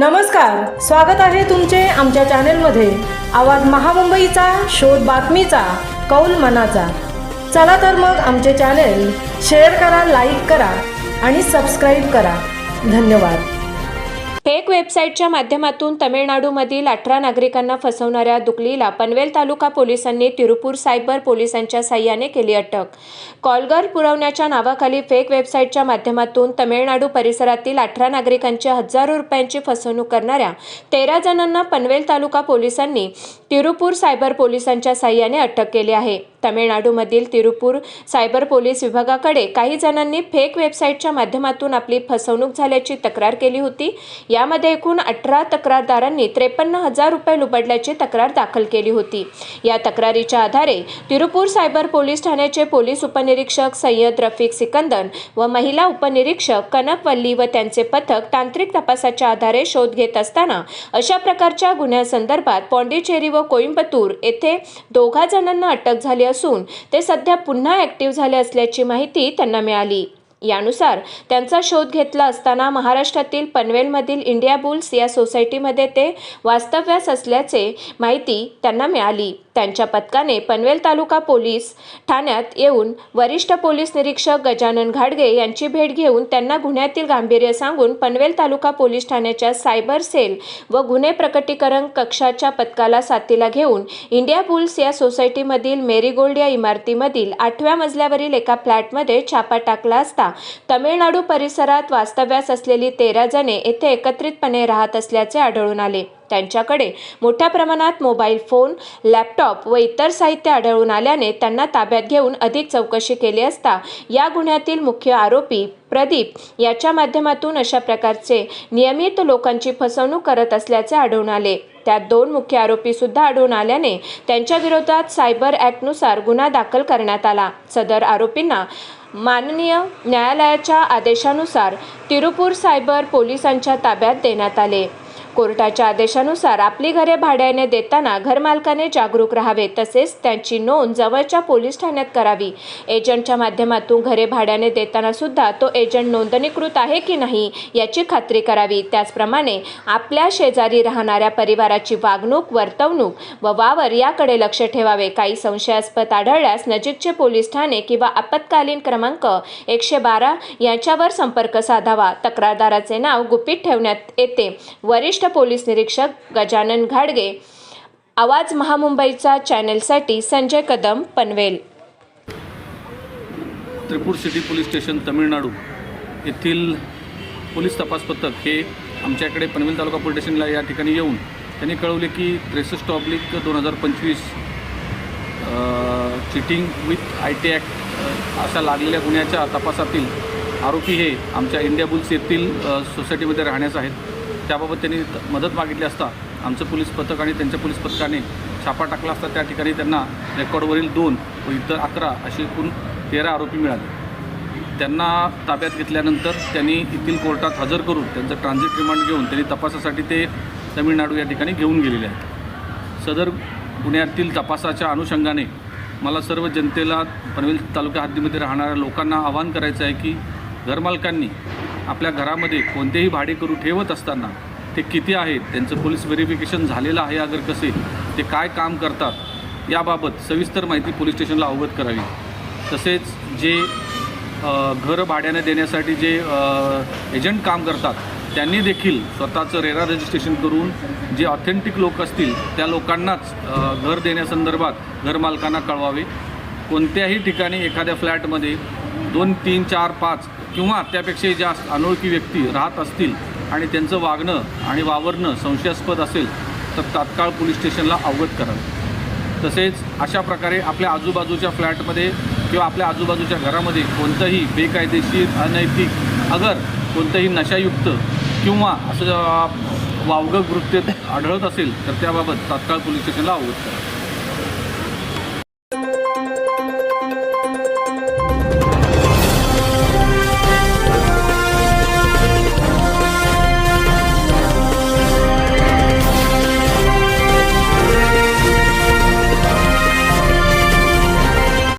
नमस्कार, स्वागत आहे तुमचे आमच्या चॅनेलमध्ये। आवाज महामुंबईचा, शोध बातमीचा, कौल मनाचा। चला तर मग आमचे चॅनेल शेअर करा, लाईक करा आणि सबस्क्राईब करा। धन्यवाद। फेक वेबसाईटच्या माध्यमातून तमिळनाडूमधील 18 नागरिकांना फसवणाऱ्या दुकलीला पनवेल तालुका पोलिसांनी तिरुपूर सायबर पोलिसांच्या साहाय्याने केली अटक। कॉलगर पुरवण्याच्या नावाखाली फेक वेबसाईटच्या माध्यमातून तमिळनाडू परिसरातील 18 नागरिकांची हजारो रुपयांची फसवणूक करणाऱ्या 13 जणांना पनवेल तालुका पोलिसांनी तिरुपूर सायबर पोलिसांच्या साहाय्याने अटक केली आहे। तमिळनाडूमधील तिरुपूर सायबर पोलीस विभागाकडे काही जणांनी फेक वेबसाईटच्या माध्यमातून आपली फसवणूक झाल्याची तक्रार केली होती। यामध्ये एकूण 18 तक्रारदारांनी 53,000 रुपये लुबाडल्याची तक्रार दाखल केली होती। या तक्रारीच्या आधारे तिरुपूर सायबर पोलीस ठाण्याचे पोलीस उपनिरीक्षक सय्यद रफिक सिकंदर व महिला उपनिरीक्षक कनक वल्ली व त्यांचे पथक तांत्रिक तपासाच्या आधारे शोध घेत असताना अशा प्रकारच्या गुन्ह्यासंदर्भात पॉंडिचेरी व कोइंबतूर येथे 2 जणांना अटक झाली असून ते सध्या पुन्हा ॲक्टिव्ह झाले असल्याची माहिती त्यांना मिळाली। यानुसार त्यांचा शोध घेतला असताना महाराष्ट्रातील पनवेलमधील इंडिया बुल्स या सोसायटीमध्ये ते वास्तव्यास असल्याचे माहिती त्यांना मिळाली। त्यांच्या पथकाने पनवेल तालुका पोलीस ठाण्यात येऊन वरिष्ठ पोलीस निरीक्षक गजानन घाडगे यांची भेट घेऊन त्यांना गुन्ह्यातील गांभीर्य सांगून पनवेल तालुका पोलीस ठाण्याच्या सायबर सेल व गुन्हे प्रकटीकरण कक्षाच्या पथकाला साथीला घेऊन इंडिया बुल्स या सोसायटीमधील मेरीगोल्ड या इमारतीमधील 8व्या मजल्यावरील एका फ्लॅटमध्ये छापा टाकला असता तमिळनाडू परिसरात वास्तव्यास असलेली 13 जणे येथे एकत्रितपणे राहत असल्याचे आढळून आले। त्यांच्याकडे मोठ्या प्रमाणात मोबाईल फोन, लॅपटॉप व इतर साहित्य आढळून आल्याने त्यांना ताब्यात घेऊन अधिक चौकशी केली असता या गुन्ह्यातील मुख्य आरोपी प्रदीप याच्या माध्यमातून अशा प्रकारचे नियमित लोकांची फसवणूक करत असल्याचे आढळून आले। त्यात 2 मुख्य आरोपी सुद्धा आढळून आल्याने त्यांच्या विरोधात सायबर ॲक्टनुसार गुन्हा दाखल करण्यात आला। सदर आरोपींना माननीय न्यायालयाच्या आदेशानुसार तिरुपूर सायबर पोलिसांच्या ताब्यात देण्यात आले। कोर्टाच्या आदेशानुसार आपली घरे भाड्याने देताना घरमालकाने जागरूक राहावे तसेच त्यांची नोंद जवळच्या पोलीस ठाण्यात करावी। एजंटच्या माध्यमातून घरे भाड्याने देताना सुद्धा तो एजंट नोंदणीकृत आहे की नाही याची खात्री करावी। त्याचप्रमाणे आपल्या शेजारी राहणाऱ्या परिवाराची वागणूक, वर्तवणूक व वावर याकडे लक्ष ठेवावे। काही संशयास्पद आढळल्यास नजीकचे पोलीस ठाणे किंवा आपत्कालीन क्रमांक 112 यांच्यावर संपर्क साधावा। तक्रारदाराचे नाव गुपित ठेवण्यात येते। वरिष्ठ पोलीस निरीक्षक गजानन घाडगे, आवाज महामुंबईचा चॅनेलसाठी Sanjay Kadam, Panvel. Tiruppur city police station Tamil Nadu येथील पोलीस तपास पथक हे आमच्याकडे पनवेल तालुका पोलीस स्टेशनला या ठिकाणी येऊन त्यांनी कळवले की 63/2025 चिटिंग विथ IT ॲक्ट अशा लागलेल्या गुन्ह्याच्या तपासातील आरोपी हे आमच्या इंडिया बुल्स येथील सोसायटीमध्ये राहण्यास आहेत। त्याबाबत त्यांनी मदत मागितली असता आमचं पोलीस पथक आणि त्यांच्या पोलीस पथकाने छापा टाकला असता त्या ठिकाणी त्यांना रेकॉर्डवरील 2 व इतर 11 असे एकूण 13 आरोपी मिळाले। त्यांना ताब्यात घेतल्यानंतर त्यांनी येथील कोर्टात हजर करून त्यांचं ट्रान्झिट रिमांड घेऊन त्यांनी तपासासाठी ते तमिळनाडू या ठिकाणी घेऊन गेलेले आहेत। सदर गुन्ह्यातील तपासाच्या अनुषंगाने मला सर्व जनतेला पनवेल तालुका हद्दीमध्ये राहणाऱ्या लोकांना आवाहन करायचं आहे की घरमालकांनी आपल्या घरामध्ये कोणतेही भाडेकरू ठेवत असताना ते किती आहेत, त्यांचं पोलीस व्हेरिफिकेशन झालेलं आहे अगर कसे, ते काय काम करतात याबाबत सविस्तर माहिती पोलीस स्टेशनला अवगत करावी। तसेच जे घर भाड्याने देण्यासाठी जे एजंट काम करतात त्यांनी देखील स्वतःचं रेरा रजिस्ट्रेशन करून जे ऑथेंटिक लोक असतील त्या लोकांनाच घर देण्यासंदर्भात घरमालकांना कळवावे। कोणत्याही ठिकाणी एखाद्या फ्लॅटमध्ये 2, 3, 4, 5 किंवा त्यापेक्षाही जास्त अनोळखी व्यक्ती राहत असतील आणि त्यांचं वागणं आणि वावरणं संशयास्पद असेल तर तात्काळ पोलीस स्टेशनला अवगत करावे। तसेच अशा प्रकारे आपल्या आजूबाजूच्या फ्लॅटमध्ये किंवा आपल्या आजूबाजूच्या घरामध्ये कोणतंही बेकायदेशीर, अनैतिक अगर कोणतंही नशायुक्त किंवा असं वावगं कृत्य आढळत असेल तर त्याबाबत तात्काळ पोलीस स्टेशनला अवगत करावे।